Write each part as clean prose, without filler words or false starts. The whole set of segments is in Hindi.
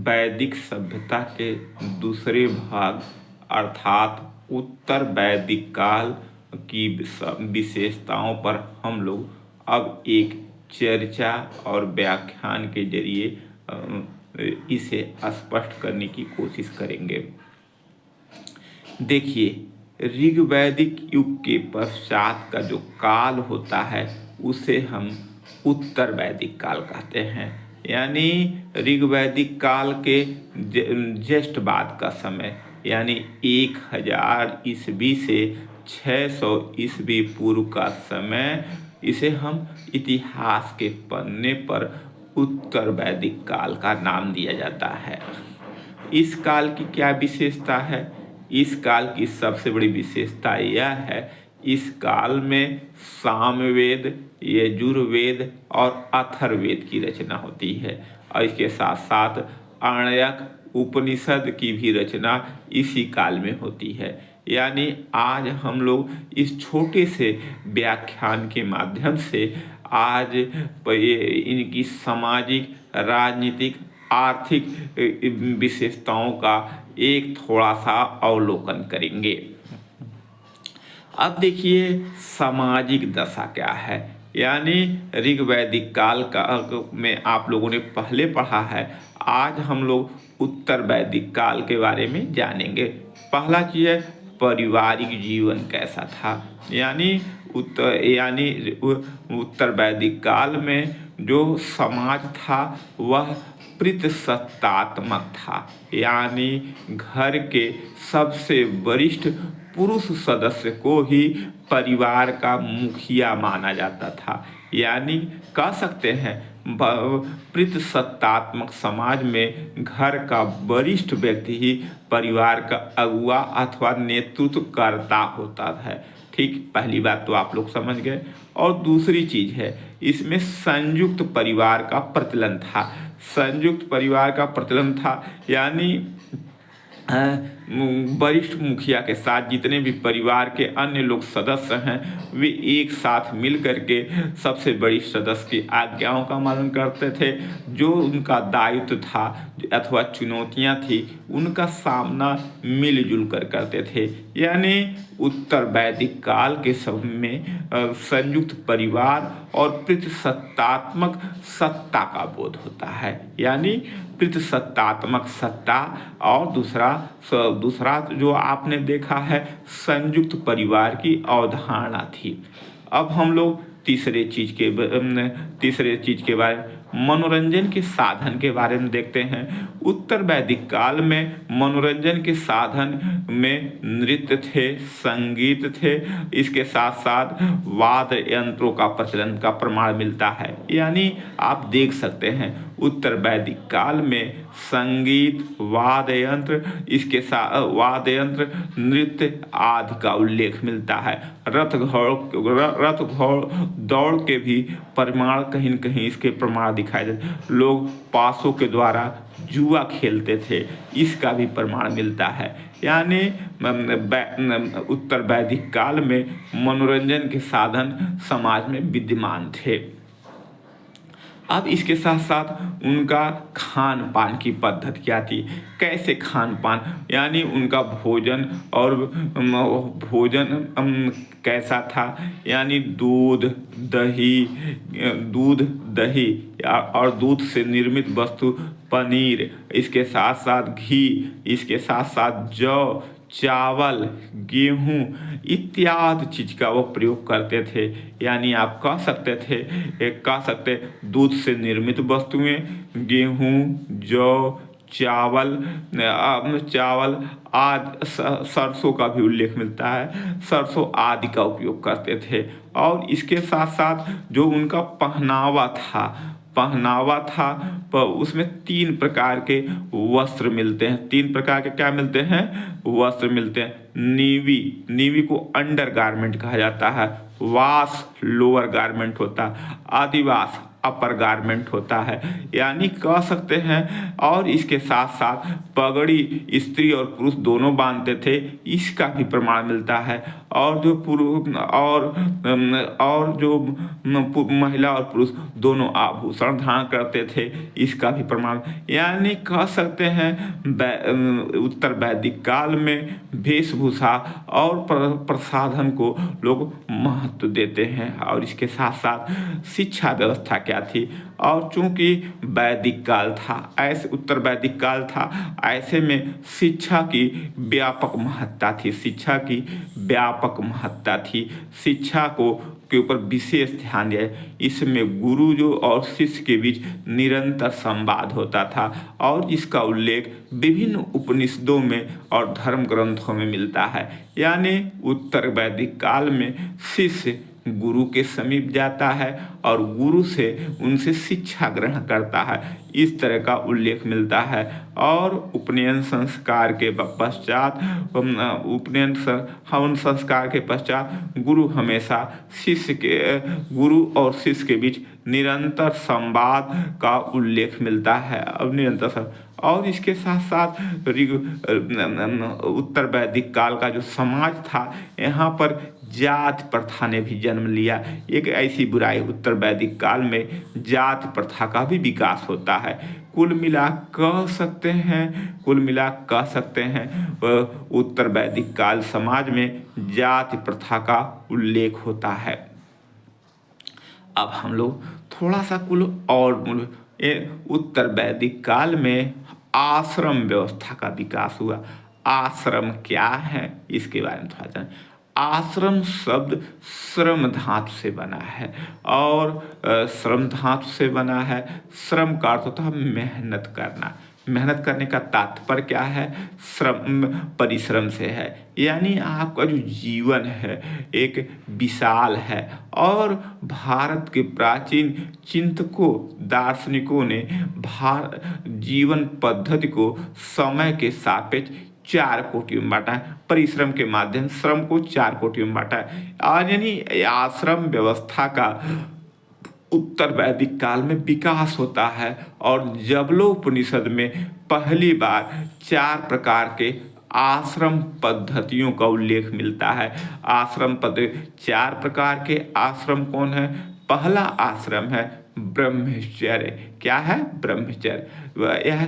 वैदिक सभ्यता के दूसरे भाग अर्थात उत्तर वैदिक काल की विशेषताओं पर हम लोग अब एक चर्चा और व्याख्यान के जरिए इसे स्पष्ट करने की कोशिश करेंगे। देखिए, ऋग्वैदिक युग के पश्चात का जो काल होता है उसे हम उत्तर वैदिक काल कहते हैं। यानी ऋग्वैदिक काल के जस्ट बाद का समय, यानी 1000 ईस्वी से 600 ईस्वी पूर्व का समय, इसे हम इतिहास के पन्ने पर उत्तर वैदिक काल का नाम दिया जाता है। इस काल की क्या विशेषता है? इस काल की सबसे बड़ी विशेषता यह है, इस काल में सामवेद, यजुर्वेद और अथर्ववेद की रचना होती है और इसके साथ साथ आर्णयक उपनिषद की भी रचना इसी काल में होती है। यानी आज हम लोग इस छोटे से व्याख्यान के माध्यम से आज इनकी सामाजिक, राजनीतिक, आर्थिक विशेषताओं का एक थोड़ा सा अवलोकन करेंगे। अब देखिए, सामाजिक दशा क्या है। यानी ऋग्वैदिक काल का में आप लोगों ने पहले पढ़ा है, आज हम लोग उत्तर वैदिक काल के बारे में जानेंगे। पहला चीज़ है पारिवारिक जीवन कैसा था। यानी उत्तर वैदिक काल में जो समाज था वह पितृसत्तात्मक था। यानी घर के सबसे वरिष्ठ पुरुष सदस्य को ही परिवार का मुखिया माना जाता था। यानी कह सकते हैं पितृसत्तात्मक समाज में घर का वरिष्ठ व्यक्ति ही परिवार का अगुआ अथवा नेतृत्व करता होता है। ठीक, पहली बात तो आप लोग समझ गए। और दूसरी चीज़ है, इसमें संयुक्त परिवार का प्रचलन था। संयुक्त परिवार का प्रचलन था यानी वरिष्ठ मुखिया के साथ जितने भी परिवार के अन्य लोग सदस्य हैं वे एक साथ मिल करके सबसे बड़ी सदस्य की आज्ञाओं का पालन करते थे। जो उनका दायित्व था अथवा चुनौतियां थी उनका सामना मिलजुल कर करते थे। यानी उत्तर वैदिक काल के समय में संयुक्त परिवार और पितृसत्तात्मक सत्ता का बोध होता है। यानी पितृसत्तात्मक सत्ता और दूसरा जो आपने देखा है संयुक्त परिवार की अवधारणा थी। अब हम लोग तीसरे चीज के बारे में मनोरंजन के साधन के बारे में देखते हैं। उत्तर वैदिक काल में मनोरंजन के साधन में नृत्य थे, संगीत थे, इसके साथ साथ वाद्य यंत्रों का प्रचलन का प्रमाण मिलता है। यानी आप देख सकते हैं उत्तर वैदिक काल में संगीत, वाद्य यंत्र, इसके साथ वाद्य यंत्र, नृत्य आदि का उल्लेख मिलता है। रथ घोड़ दौड़ के भी प्रमाण कहीं न कहीं इसके प्रमाण दिखाई देते। लोग पासों के द्वारा जुआ खेलते थे, इसका भी प्रमाण मिलता है। यानी उत्तर वैदिक काल में मनोरंजन के साधन समाज में विद्यमान थे। अब इसके साथ साथ उनका खान पान की पद्धति क्या थी, कैसे खान पान, यानी उनका भोजन और भोजन कैसा था। यानी दूध दही और दूध से निर्मित वस्तु, पनीर, इसके साथ साथ घी, इसके साथ साथ जौ, चावल, गेहूं इत्यादि चीज का वो प्रयोग करते थे। यानी आप कह सकते दूध से निर्मित वस्तुएं, गेहूं, जौ, चावल आदि, सरसों का भी उल्लेख मिलता है, सरसों आदि का उपयोग करते थे। और इसके साथ साथ जो उनका पहनावा था पर उसमें 3 प्रकार के वस्त्र मिलते हैं। 3 प्रकार के क्या मिलते हैं? वस्त्र मिलते हैं। नीवी को अंडर गारमेंट कहा जाता है, वास लोअर गारमेंट होता है, आदिवास अपर गारमेंट होता है। यानी कह सकते हैं। और इसके साथ साथ पगड़ी स्त्री और पुरुष दोनों बांधते थे, इसका भी प्रमाण मिलता है। और जो पुरुष और जो महिला और पुरुष दोनों आभूषण धारण करते थे, इसका भी प्रमाण। यानी कह सकते हैं उत्तर वैदिक काल में वेशभूषा और प्रसाधन को लोग महत्व देते हैं। और इसके साथ साथ शिक्षा व्यवस्था क्या थी, और चूंकि वैदिक काल था, ऐसे उत्तर वैदिक काल था, ऐसे में शिक्षा की व्यापक महत्ता थी, शिक्षा की व्यापक महत्ता थी। शिक्षा को के ऊपर विशेष ध्यान दिया। इसमें गुरु जो और शिष्य के बीच निरंतर संवाद होता था, और इसका उल्लेख विभिन्न उपनिषदों में और धर्म ग्रंथों में मिलता है। यानी उत्तर वैदिक काल में शिष्य गुरु के समीप जाता है और गुरु से उनसे शिक्षा ग्रहण करता है, इस तरह का उल्लेख मिलता है। और उपनयन संस्कार के पश्चात हवन संस्कार के पश्चात गुरु और शिष्य के बीच निरंतर संवाद का उल्लेख मिलता है। अब निरंतर और इसके साथ साथ उत्तर वैदिक काल का जो समाज था, यहाँ पर जाति प्रथा ने भी जन्म लिया। एक ऐसी बुराई, उत्तर वैदिक काल में जाति प्रथा का भी विकास होता है। कुल मिला कह सकते हैं उत्तर वैदिक काल समाज में जाति प्रथा का उल्लेख होता है। अब हम लोग थोड़ा सा उत्तर वैदिक काल में आश्रम व्यवस्था का विकास हुआ। आश्रम क्या है, इसके बारे में थोड़ा जानें। आश्रम शब्द श्रम धातु से बना है, और श्रम धातु से बना है। श्रम का अर्थ होता है मेहनत करना। मेहनत करने का तात्पर्य क्या है, श्रम परिश्रम से है। यानी आपका जो जीवन है एक विशाल है, और भारत के प्राचीन चिंतकों दार्शनिकों ने जीवन पद्धति को समय के सापेक्ष 4 कोटियों में बांटा है। परिश्रम के माध्यम श्रम को 4 कोटियों में बांटा है। और यानी आश्रम व्यवस्था का उत्तर वैदिक काल में विकास होता है, और जबलोपनिषद में पहली बार 4 प्रकार के आश्रम पद्धतियों का उल्लेख मिलता है। आश्रम पद्धति 4 प्रकार के आश्रम कौन है? पहला आश्रम है ब्रह्मचर्य। क्या है? ब्रह्मचर्य। यह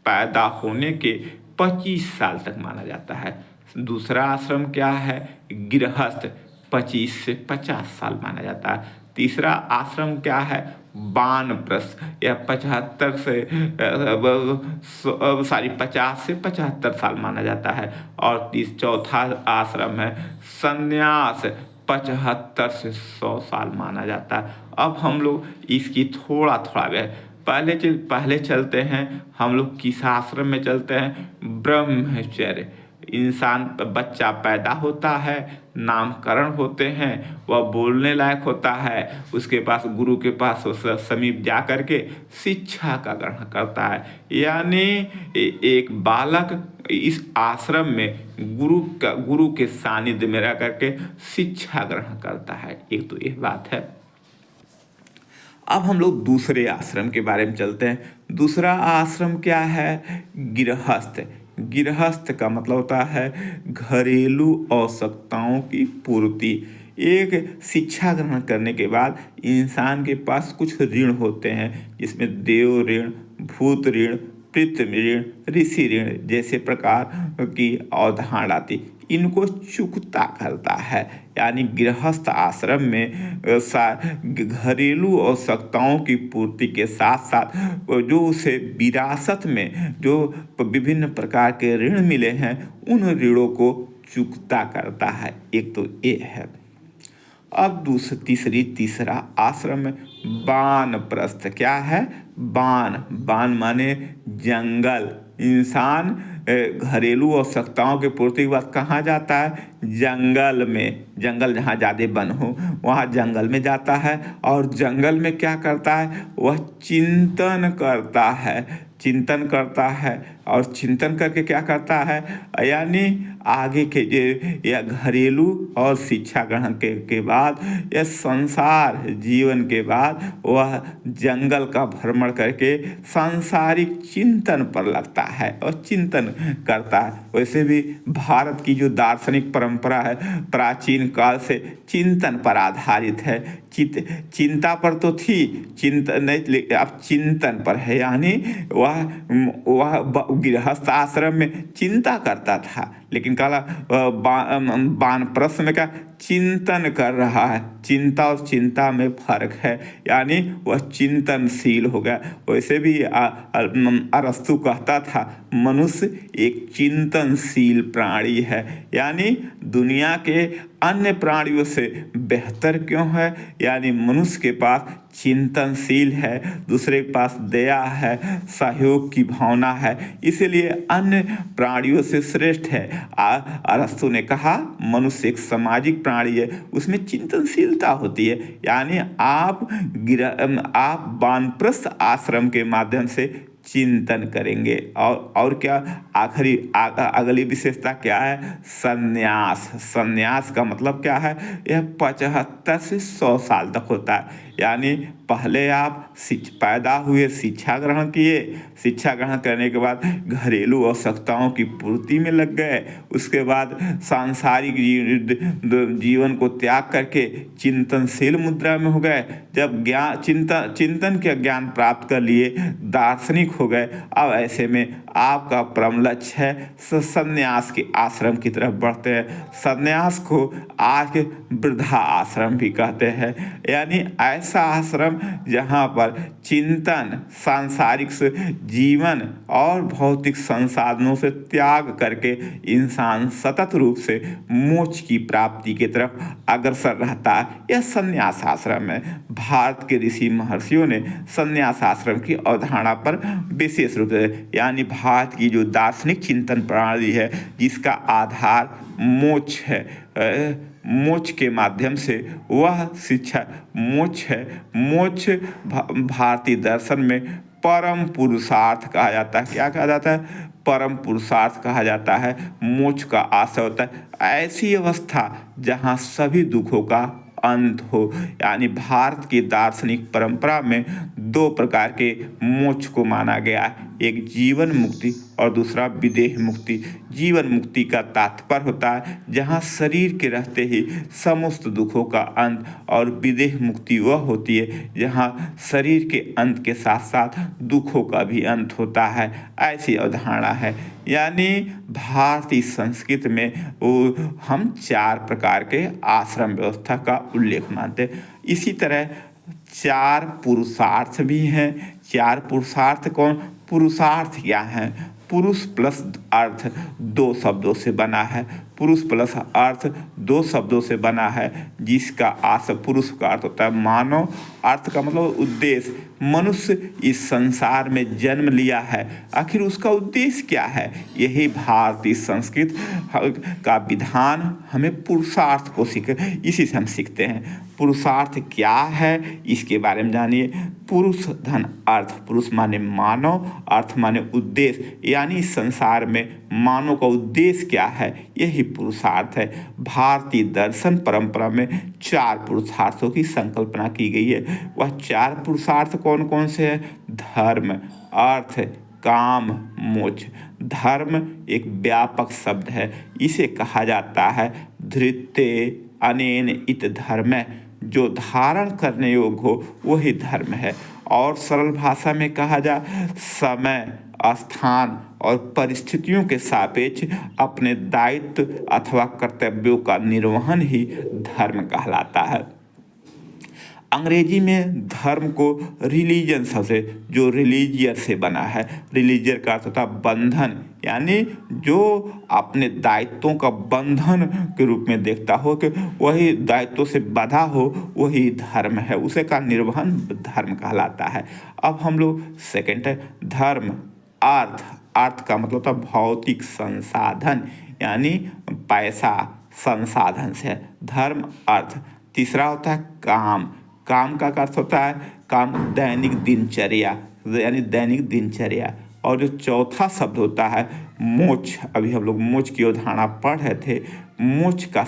पैदा होने के 25 साल तक माना जाता है। दूसरा आश्रम क्या है? गृहस्थ, 25 से 50 साल माना जाता है। तीसरा आश्रम क्या है? वानप्रस्थ, यह 50 से 75 साल माना जाता है। और चौथा आश्रम है संन्यास, 75 से 100 साल माना जाता है। अब हम लोग इसकी थोड़ा पहले चलते हैं हम लोग किस आश्रम में चलते हैं? ब्रह्मचर्य। इंसान बच्चा पैदा होता है, नामकरण होते हैं, वह बोलने लायक होता है, उसके पास गुरु के पास समीप जा कर के शिक्षा का ग्रहण करता है। यानी एक बालक इस आश्रम में गुरु के सानिध्य में रह करके शिक्षा ग्रहण करता है। एक तो यह बात है। अब हम लोग दूसरे आश्रम के बारे में चलते हैं। दूसरा आश्रम क्या है? गृहस्थ। गृहस्थ का मतलब होता है घरेलू आवश्यकताओं की पूर्ति। एक शिक्षा ग्रहण करने के बाद इंसान के पास कुछ ऋण होते हैं, जिसमें देव ऋण, भूत ऋण, पितृ ऋण, ऋषि ऋण जैसे प्रकार की अवधारणा आती, इनको चुकता करता है। यानी गृहस्थ आश्रम में घरेलू आवश्यकताओं की पूर्ति के साथ साथ जो उसे विरासत में जो विभिन्न प्रकार के ऋण मिले हैं, उन ऋणों को चुकता करता है। एक तो ये है। अब तीसरा आश्रम में वानप्रस्थ। क्या है? वान माने जंगल। इंसान घरेलू आवश्यकताओं की पूर्ति के बाद कहाँ जाता है? जंगल में। जंगल जहाँ ज़्यादा वन हो वहाँ जंगल में जाता है, और जंगल में क्या करता है? वह चिंतन करता है। और चिंतन करके क्या करता है? यानी आगे के जो या घरेलू और शिक्षा ग्रहण के बाद या संसार जीवन के बाद वह जंगल का भ्रमण करके सांसारिक चिंतन पर लगता है और चिंतन करता है। वैसे भी भारत की जो दार्शनिक परंपरा है प्राचीन काल से चिंतन पर आधारित है। चिंता पर तो थी, चिंतन नहीं, अब चिंतन पर है। यानी वह गृहस्थ आश्रम में चिंता करता था, लेकिन कहा वानप्रस्थ में क्या चिंतन कर रहा है। चिंता और चिंता में फर्क है, यानी वह चिंतनशील हो गया। वैसे भी अरस्तु कहता था मनुष्य एक चिंतनशील प्राणी है, यानी दुनिया के अन्य प्राणियों से बेहतर क्यों है, यानी मनुष्य के पास चिंतनशील है, दूसरे के पास दया है, सहयोग की भावना है, इसलिए अन्य प्राणियों से श्रेष्ठ है। अरस्तु ने कहा मनुष्य एक सामाजिक प्राणी है, उसमें चिंतनशीलता होती है। यानी आप वानप्रस्थ आश्रम के माध्यम से चिंतन करेंगे। और क्या आखिरी अगली विशेषता क्या है, संन्यास। संन्यास का मतलब क्या है, यह 75 से 100 साल तक होता है। यानी पहले आप पैदा हुए, शिक्षा ग्रहण किए, शिक्षा ग्रहण करने के बाद घरेलू आवश्यकताओं की पूर्ति में लग गए, उसके बाद सांसारिक जीवन को त्याग करके चिंतनशील मुद्रा में हो गए। जब चिंतन के ज्ञान प्राप्त कर लिए, दार्शनिक हो गए, अब ऐसे में आपका परम लक्ष्य है संन्यास के आश्रम की तरफ बढ़ते हैं। संन्यास को आज वृद्धा आश्रम भी कहते हैं, यानी ऐसा आश्रम जहाँ पर चिंतन, सांसारिक जीवन और भौतिक संसाधनों से त्याग करके इंसान सतत रूप से मोक्ष की प्राप्ति की तरफ अग्रसर रहता है, यह संन्यास आश्रम है। भारत के ऋषि महर्षियों ने संन्यास आश्रम की अवधारणा पर विशेष रूप से, यानी भारत की जो दार्शनिक चिंतन प्रणाली है जिसका आधार मोक्ष है, मोक्ष के माध्यम से वह शिक्षा मोक्ष है। मोक्ष भारतीय दर्शन में परम पुरुषार्थ कहा जाता है। क्या कहा जाता है, परम पुरुषार्थ कहा जाता है। मोक्ष का आशय होता है ऐसी अवस्था जहाँ सभी दुखों का अंत हो। यानी भारत की दार्शनिक परंपरा में 2 प्रकार के मोक्ष को माना गया है, एक जीवन मुक्ति और दूसरा विदेह मुक्ति। जीवन मुक्ति का तात्पर्य होता है जहाँ शरीर के रहते ही समस्त दुखों का अंत, और विदेह मुक्ति वह होती है जहाँ शरीर के अंत के साथ साथ दुखों का भी अंत होता है। ऐसी अवधारणा है। यानी भारतीय संस्कृति में हम 4 प्रकार के आश्रम व्यवस्था का उल्लेख मानते हैं। इसी तरह 4 पुरुषार्थ भी हैं। 4 पुरुषार्थ कौन, पुरुषार्थ क्या है, पुरुष प्लस अर्थ 2 शब्दों से बना है। पुरुष प्लस अर्थ 2 शब्दों से बना है, जिसका पुरुष का अर्थ होता है मानव, अर्थ का मतलब उद्देश्य। मनुष्य इस संसार में जन्म लिया है, आखिर उसका उद्देश्य क्या है, यही भारतीय संस्कृत का विधान हमें पुरुषार्थ को इसी से हम सीखते हैं। पुरुषार्थ क्या है इसके बारे में जानिए। पुरुष धन अर्थ, पुरुष माने मानव, अर्थ माने उद्देश्य, यानी संसार में मानव का उद्देश्य क्या है, यही पुरुषार्थ है। भारतीय दर्शन परंपरा में 4 पुरुषार्थों की संकल्पना की गई है। वह 4 पुरुषार्थ कौन कौन से हैं, धर्म, अर्थ, काम, मोक्ष। धर्म एक व्यापक शब्द है, इसे कहा जाता है धृत्य अनेन इत धर्म, जो धारण करने योग्य हो वही धर्म है। और सरल भाषा में कहा जाए, समय, स्थान और परिस्थितियों के सापेक्ष अपने दायित्व अथवा कर्तव्यों का निर्वहन ही धर्म कहलाता है। अंग्रेजी में धर्म को रिलीजन से, जो रिलीजियर से बना है, रिलीजियर का अर्थ होता है बंधन, यानी जो अपने दायित्वों का बंधन के रूप में देखता हो कि वही दायित्वों से बंधा हो वही धर्म है, उसे का निर्वहन धर्म कहलाता है। अब हम लोग सेकंड है धर्म, अर्थ। अर्थ का मतलब होता है भौतिक संसाधन, यानी पैसा संसाधन से धर्म अर्थ। तीसरा होता है काम। काम का अर्थ होता है काम दैनिक दिनचर्या, यानी दैनिक दिनचर्या। और जो चौथा शब्द होता है मोक्ष, अभी हम लोग मोक्ष की अवधारणा पढ़ रहे थे। मोक्ष का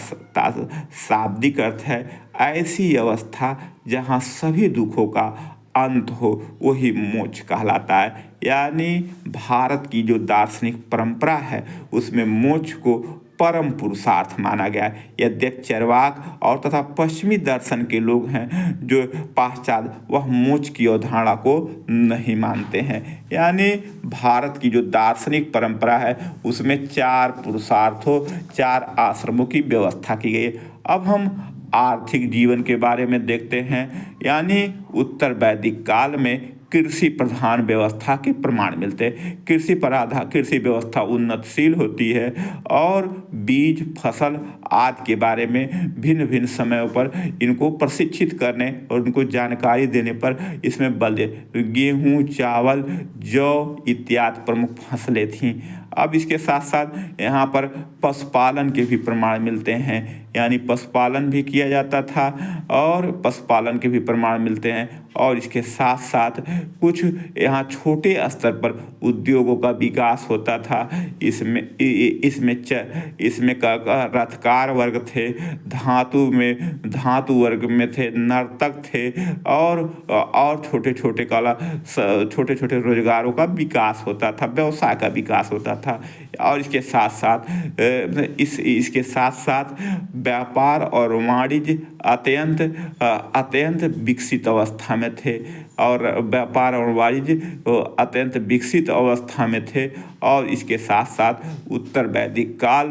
शाब्दिक अर्थ है ऐसी अवस्था जहाँ सभी दुखों का अंत हो, वही मोक्ष कहलाता है। यानी भारत की जो दार्शनिक परंपरा है उसमें मोक्ष को परम पुरुषार्थ माना गया है। यद्यपि चरवाक और तथा पश्चिमी दर्शन के लोग हैं जो पाश्चात्य, वह मोक्ष की अवधारणा को नहीं मानते हैं। यानी भारत की जो दार्शनिक परंपरा है उसमें 4 पुरुषार्थों, 4 आश्रमों की व्यवस्था की गई है। अब हम आर्थिक जीवन के बारे में देखते हैं। यानी उत्तर वैदिक काल में कृषि प्रधान व्यवस्था के प्रमाण मिलते हैं। कृषि व्यवस्था उन्नतशील होती है और बीज, फसल आदि के बारे में भिन्न भिन्न समयों पर इनको प्रशिक्षित करने और उनको जानकारी देने पर इसमें बल दे। गेहूँ, चावल, जौ इत्यादि प्रमुख फसलें थीं। अब इसके साथ साथ यहाँ पर पशुपालन के भी प्रमाण मिलते हैं। यानी पशुपालन भी किया जाता था और पशुपालन के भी प्रमाण मिलते हैं। और इसके साथ साथ कुछ यहाँ छोटे स्तर पर उद्योगों का विकास होता था। इसमें रथकार वर्ग थे, धातु वर्ग में थे, नर्तक थे और छोटे छोटे रोजगारों का विकास होता था, व्यवसाय का विकास होता था। और इसके साथ साथ व्यापार और वाणिज्य अत्यंत विकसित अवस्था में थे और व्यापार और वाणिज्य अत्यंत विकसित अवस्था में थे। और इसके साथ साथ उत्तर वैदिक काल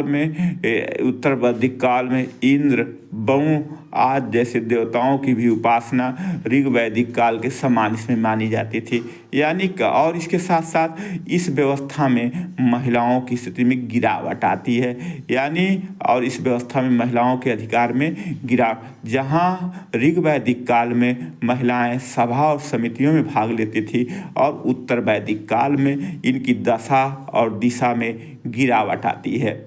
में इंद्र, वरुण आदि जैसे देवताओं की भी उपासना ऋग वैदिक काल के समान इसमें मानी जाती थी। यानी और इसके साथ साथ इस व्यवस्था में महिलाओं की स्थिति में गिरावट आती है। यानी और इस व्यवस्था में महिलाओं के अधिकार में गिरावट, जहाँ ऋग वैदिक काल में महिलाएं सभा और समितियों में भाग लेती थी और उत्तर वैदिक काल में इनकी दशा और दिशा में गिरावट आती है।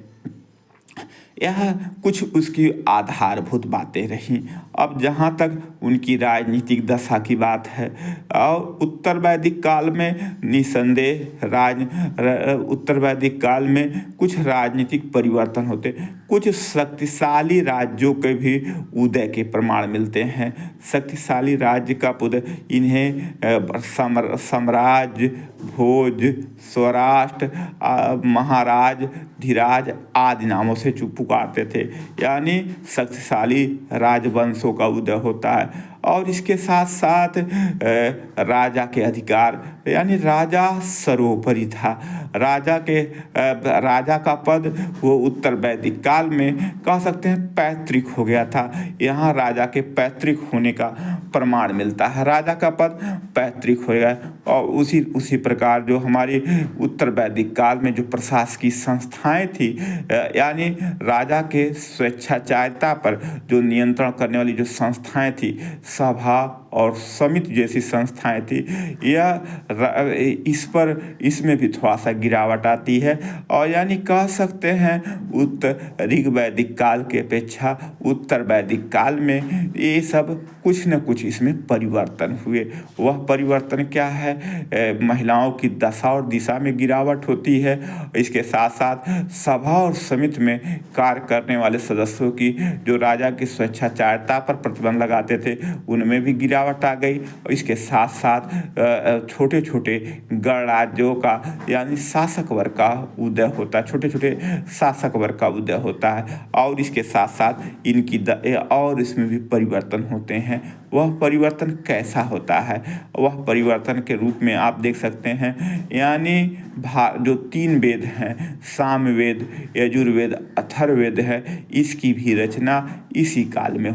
यह कुछ उसकी आधारभूत बातें रहीं। अब जहाँ तक उनकी राजनीतिक दशा की बात है, और उत्तर वैदिक काल में निसंदेह उत्तर वैदिक काल में कुछ राजनीतिक परिवर्तन होते, कुछ शक्तिशाली राज्यों के भी उदय के प्रमाण मिलते हैं। शक्तिशाली राज्य का उदय इन्हें साम्राज्य, भोज, स्वराष्ट्र, महाराज, धीराज आदि नामों से पुकारते थे। यानी शक्तिशाली राजवंशों का उदय होता है। और इसके साथ साथ राजा के अधिकार, यानी राजा सर्वोपरि था। राजा का पद वो उत्तर वैदिक काल में कह सकते हैं पैतृक हो गया था। यहाँ राजा के पैतृक होने का प्रमाण मिलता है, राजा का पद पैतृक हो गया। और उसी प्रकार जो हमारे उत्तर वैदिक काल में जो प्रशासकीय संस्थाएं थी, यानी राजा के स्वेच्छाचारिता पर जो नियंत्रण करने वाली जो संस्थाएं थी, सभा और समिति जैसी संस्थाएं थी, इसमें भी थोड़ा सा गिरावट आती है। और यानी कह सकते हैं उत्तर ऋग वैदिक काल के अपेक्षा उत्तर वैदिक काल में ये सब कुछ न कुछ इसमें परिवर्तन हुए। वह परिवर्तन क्या है? महिलाओं की दशा और दिशा में गिरावट होती है। इसके साथ साथ सभा और समिति में कार्य करने वाले सदस्यों की जो राजा की स्वेच्छाचारिता पर प्रतिबंध लगाते थे, उनमें भी गिरावट आ गई। और इसके साथ साथ छोटे छोटे गणराज्यों का, यानी शासक वर्ग का उदय होता है, छोटे छोटे शासक वर्ग का उदय होता है। और इसके साथ साथ और इसमें भी परिवर्तन होते हैं। वह परिवर्तन कैसा होता है? वह परिवर्तन के रूप में आप देख सकते हैं, यानी जो 3 वेद हैं, सामवेद, यजुर्वेद, अथर्ववेद है, इसकी भी रचना इसी काल में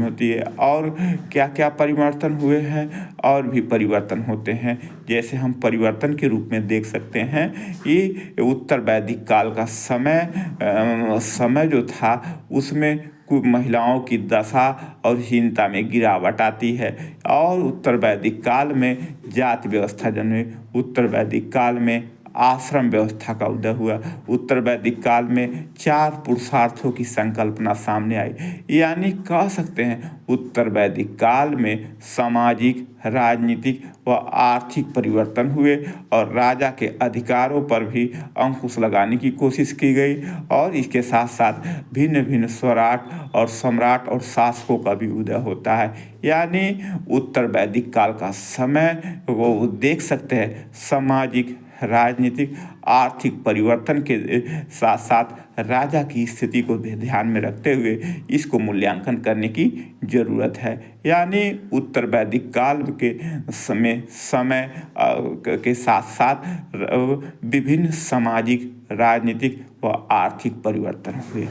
होती है। और क्या क्या परिवर्तन हुए हैं? और भी परिवर्तन होते हैं। जैसे हम परिवर्तन के रूप में देख सकते हैं कि उत्तर वैदिक काल का समय जो था, उसमें महिलाओं की दशा और हीनता में गिरावट आती है। और उत्तर वैदिक काल में जाति व्यवस्था जन्मे। उत्तर वैदिक काल में आश्रम व्यवस्था का उदय हुआ। उत्तर वैदिक काल में 4 पुरुषार्थों की संकल्पना सामने आई। यानी कह सकते हैं उत्तर वैदिक काल में सामाजिक, राजनीतिक व आर्थिक परिवर्तन हुए और राजा के अधिकारों पर भी अंकुश लगाने की कोशिश की गई और इसके साथ साथ भिन्न भिन्न स्वराट और सम्राट और शासकों का भी उदय होता है। यानी उत्तर वैदिक काल का समय वो देख सकते हैं सामाजिक, राजनीतिक, आर्थिक परिवर्तन के साथ साथ राजा की स्थिति को भी ध्यान में रखते हुए इसको मूल्यांकन करने की ज़रूरत है। यानी उत्तर वैदिक काल के समय के साथ साथ विभिन्न सामाजिक, राजनीतिक व आर्थिक परिवर्तन हुए।